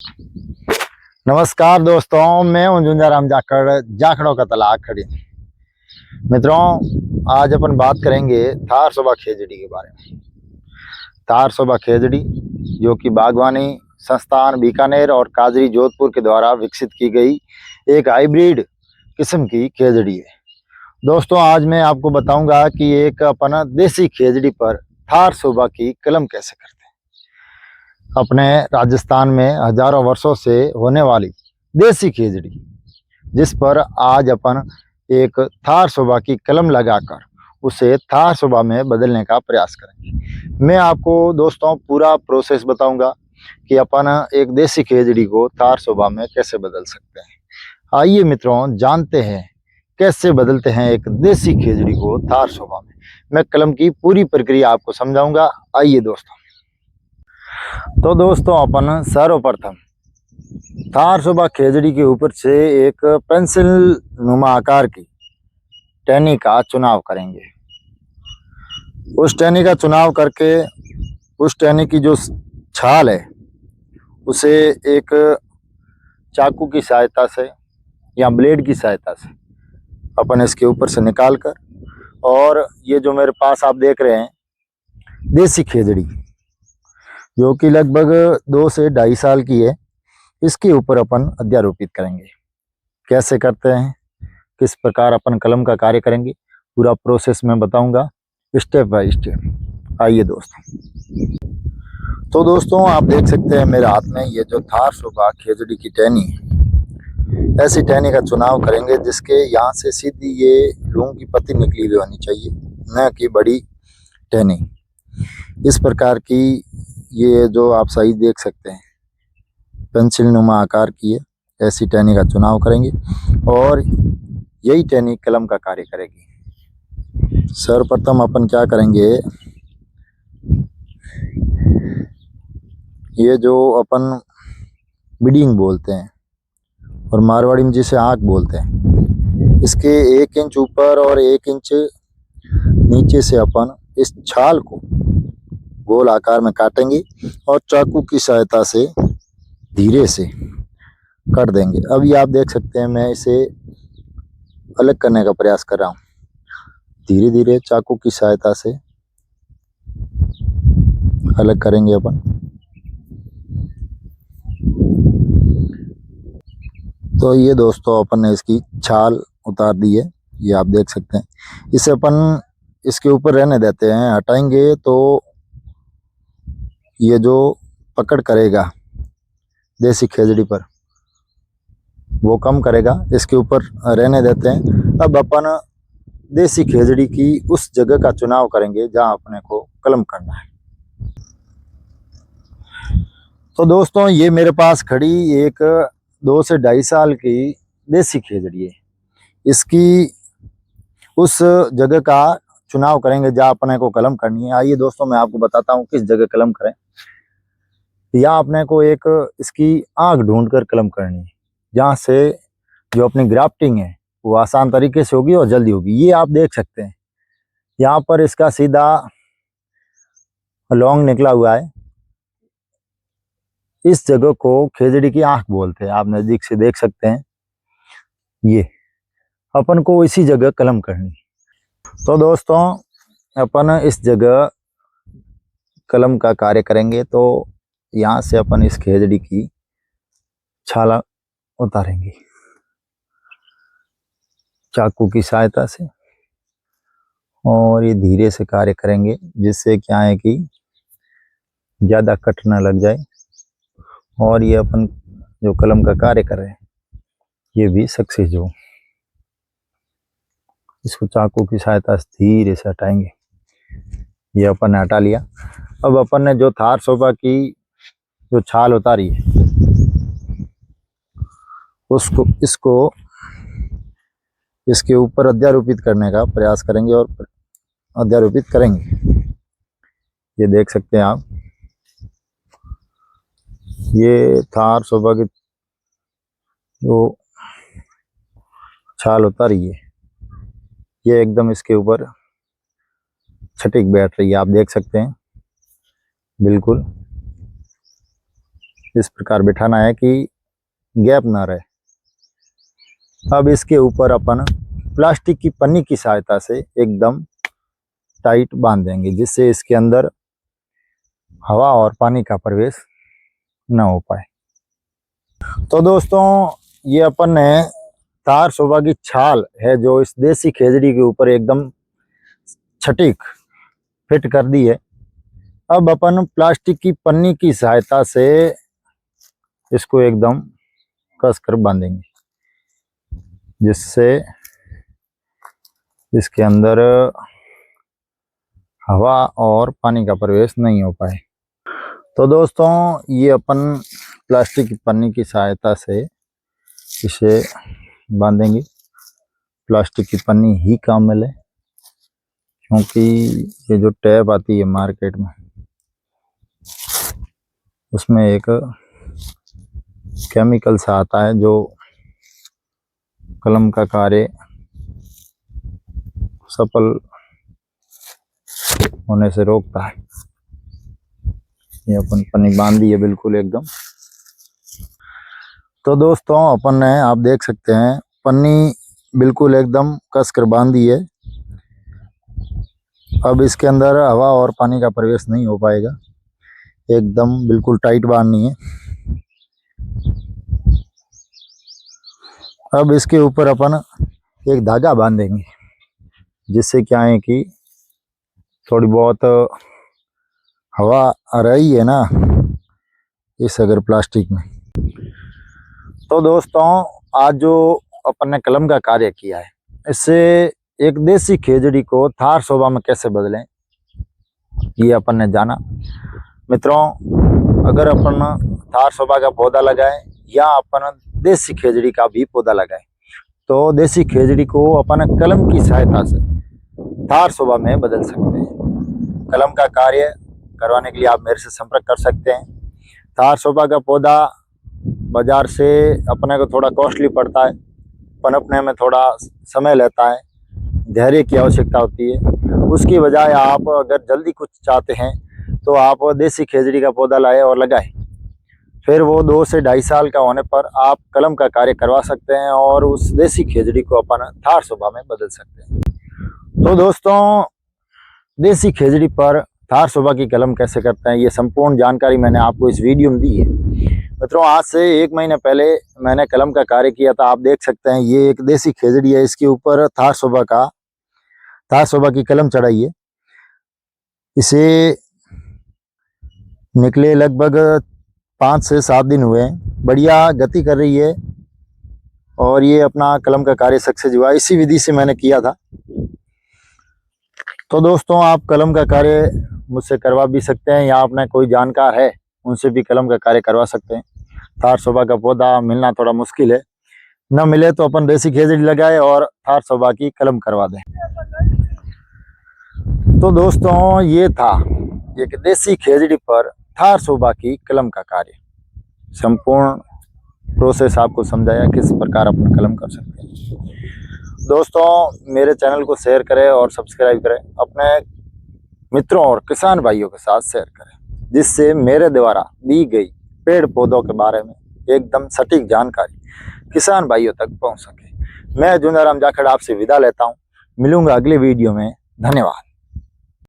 नमस्कार दोस्तों, मैं हूं झुंझाराम जाखड़, जाखड़ों का तलाक खड़ी। मित्रों, आज अपन बात करेंगे थार शोभा खेजड़ी के बारे में। थार शोभा खेजड़ी जो कि बागवानी संस्थान बीकानेर और काजरी जोधपुर के द्वारा विकसित की गई एक हाइब्रिड किस्म की खेजड़ी है। दोस्तों, आज मैं आपको बताऊंगा कि एक अपन देसी खेजड़ी पर थार शोभा की कलम कैसे करते हैं। अपने राजस्थान में हजारों वर्षों से होने वाली देसी खेजड़ी, जिस पर आज अपन एक थार शोभा की कलम लगाकर उसे थार शोभा में बदलने का प्रयास करेंगे। मैं आपको दोस्तों पूरा प्रोसेस बताऊंगा कि अपन एक देसी खेजड़ी को थार शोभा में कैसे बदल सकते हैं। आइए मित्रों, जानते हैं कैसे बदलते हैं एक देसी खेजड़ी को थार शोभा में। मैं कलम की पूरी प्रक्रिया आपको समझाऊंगा। आइए दोस्तों। तो दोस्तों, अपन सर्वप्रथम थार शोभा खेजड़ी के ऊपर से एक पेंसिल नुमा आकार की टहनी का चुनाव करेंगे। उस टहनी का चुनाव करके उस टहनी की जो छाल है उसे एक चाकू की सहायता से या ब्लेड की सहायता से अपन इसके ऊपर से निकाल कर, और ये जो मेरे पास आप देख रहे हैं देसी खेजड़ी, जो कि लगभग 2 से 2.5 साल की है, इसके ऊपर अपन अध्यारोपित करेंगे। कैसे करते हैं, किस प्रकार अपन कलम का कार्य करेंगे, पूरा प्रोसेस मैं बताऊंगा स्टेप बाय स्टेप। आइए दोस्तों। तो दोस्तों, आप देख सकते हैं मेरे हाथ में ये जो थार शोभा खेजड़ी की टहनी है, ऐसी टहनी का चुनाव करेंगे जिसके यहाँ से सीधी ये लूम की पत्ती निकली हुई होनी चाहिए, न कि बड़ी टहनी। इस प्रकार की ये जो आप साइज देख सकते हैं पेंसिल नुमा आकार की है, ऐसी टहनी का चुनाव करेंगे और यही टहनी कलम का कार्य करेगी। सर्वप्रथम अपन क्या करेंगे, ये जो अपन बिडिंग बोलते हैं और मारवाड़ी में जिसे आँख बोलते हैं, इसके 1 इंच ऊपर और 1 इंच नीचे से अपन इस छाल को गोल आकार में काटेंगे और चाकू की सहायता से धीरे से काट देंगे। अभी आप देख सकते हैं मैं इसे अलग करने का प्रयास कर रहा हूँ। धीरे धीरे चाकू की सहायता से अलग करेंगे अपन। तो ये दोस्तों, अपन ने इसकी छाल उतार दी है, ये आप देख सकते हैं। इसे अपन इसके ऊपर रहने देते हैं, हटाएंगे तो ये जो पकड़ करेगा देसी खेजड़ी पर वो कम करेगा, इसके ऊपर रहने देते हैं। अब अपन देसी खेजड़ी की उस जगह का चुनाव करेंगे जहां अपने को कलम करना है। तो दोस्तों, ये मेरे पास खड़ी एक 2 से 2.5 साल की देसी खेजड़ी है। इसकी उस जगह का चुनाव करेंगे जहां अपने को कलम करनी है। आइए दोस्तों, मैं आपको बताता हूँ किस जगह कलम करें। यहाँ अपने को एक इसकी आंख ढूंढ कर कलम करनी है, जहाँ से जो अपनी ग्राफ्टिंग है वो आसान तरीके से होगी और जल्दी होगी। ये आप देख सकते हैं यहाँ पर इसका सीधा लॉन्ग निकला हुआ है। इस जगह को खेजड़ी की आंख बोलते हैं, आप नजदीक से देख सकते हैं। ये अपन को इसी जगह कलम करनी। तो दोस्तों, अपन इस जगह कलम का कार्य करेंगे। तो यहाँ से अपन इस खेजड़ी की छाला उतारेंगे चाकू की सहायता से, और ये धीरे से कार्य करेंगे जिससे क्या है कि ज़्यादा कट ना लग जाए और ये अपन जो कलम का कार्य कर रहे हैं ये भी सक्सेस हो। इसको चाकू की सहायता से धीरे से हटाएंगे। ये अपन ने हटा लिया। अब अपन ने जो थार शोभा की जो छाल उतारी है उसको इसको इसके ऊपर अध्यारोपित करने का प्रयास करेंगे और अध्यारोपित करेंगे। ये देख सकते हैं आप, ये थार शोभा की जो छाल उतारी है ये एकदम इसके ऊपर सटीक बैठ रही है, आप देख सकते हैं बिल्कुल। इस प्रकार बिठाना है कि गैप ना रहे। अब इसके ऊपर अपन प्लास्टिक की पन्नी की सहायता से एकदम टाइट बांध देंगे, जिससे इसके अंदर हवा और पानी का प्रवेश न हो पाए। तो दोस्तों, ये अपन ने तार शोभा की छाल है जो इस देसी खेजड़ी के ऊपर एकदम सटीक फिट कर दी है। अब अपन प्लास्टिक की पन्नी की सहायता से इसको एकदम कस कर बांधेंगे, जिससे इसके अंदर हवा और पानी का प्रवेश नहीं हो पाए। तो दोस्तों, ये अपन प्लास्टिक की पन्नी की सहायता से इसे बांधेंगे। प्लास्टिक की पन्नी ही काम में ले, क्योंकि ये जो टैप आती है मार्केट में, उसमें एक केमिकल सा आता है जो कलम का कार्य सफल होने से रोकता है। ये अपन पन्नी बांध दी है बिल्कुल एकदम। तो दोस्तों, अपन ने आप देख सकते हैं पन्नी बिल्कुल एकदम कस कर बांध दी है। अब इसके अंदर हवा और पानी का प्रवेश नहीं हो पाएगा, एकदम बिल्कुल टाइट बांधनी है। अब इसके ऊपर अपन एक धागा बांधेंगे, जिससे क्या है कि थोड़ी बहुत हवा आ रही है ना इस अगर प्लास्टिक में। तो दोस्तों, आज जो अपन ने कलम का कार्य किया है, इससे एक देसी खेजड़ी को थार शोभा में कैसे बदलें, ये अपन ने जाना। मित्रों, अगर अपन थार शोभा का पौधा लगाएं या अपन देसी खेजड़ी का भी पौधा लगाएं, तो देसी खेजड़ी को अपन कलम की सहायता से थार शोभा में बदल सकते हैं। कलम का कार्य करवाने के लिए आप मेरे से संपर्क कर सकते हैं। थार शोभा का पौधा बाजार से अपने को थोड़ा कॉस्टली पड़ता है, पनपने में थोड़ा समय लेता है, धैर्य की आवश्यकता होती है। उसकी बजाय आप अगर जल्दी कुछ चाहते हैं तो आप देसी खेजड़ी का पौधा लाए और लगाएं। फिर वो 2 से 2.5 साल का होने पर आप कलम का कार्य करवा सकते हैं और उस देसी खेजड़ी को अपन थार शोभा में बदल सकते हैं। तो दोस्तों, देसी खेजड़ी पर थार शोभा की कलम कैसे करते हैं, ये संपूर्ण जानकारी मैंने आपको इस वीडियो में दी है। मित्रों, आज से 1 महीने पहले मैंने कलम का कार्य किया था। आप देख सकते हैं ये एक देसी खेजड़ी है, इसके ऊपर थार शोभा की कलम चढ़ाई है। इसे निकले लगभग 5 से 7 दिन हुए हैं। बढ़िया गति कर रही है और ये अपना कलम का कार्य सक्सेस हुआ। इसी विधि से मैंने किया था। तो दोस्तों, आप कलम का कार्य मुझसे करवा भी सकते हैं, या आपने कोई जानकार है उनसे भी कलम का कार्य करवा सकते हैं। थार शोभा का पौधा मिलना थोड़ा मुश्किल है, न मिले तो अपन देसी खेजड़ी लगाए और थार शोभा की कलम करवा दें। तो दोस्तों, ये था एक देसी खेजड़ी पर थार शोभा की कलम का कार्य। संपूर्ण प्रोसेस आपको समझाया किस प्रकार अपन कलम कर सकते हैं। दोस्तों, मेरे चैनल को शेयर करें और सब्सक्राइब करें, अपने मित्रों और किसान भाइयों के साथ शेयर करें, जिससे मेरे द्वारा दी गई पेड़ पौधों के बारे में एकदम सटीक जानकारी किसान भाइयों तक पहुंच सके। मैं जुंदाराम जाखड़ आपसे विदा लेता हूं। मिलूंगा अगले वीडियो में। धन्यवाद।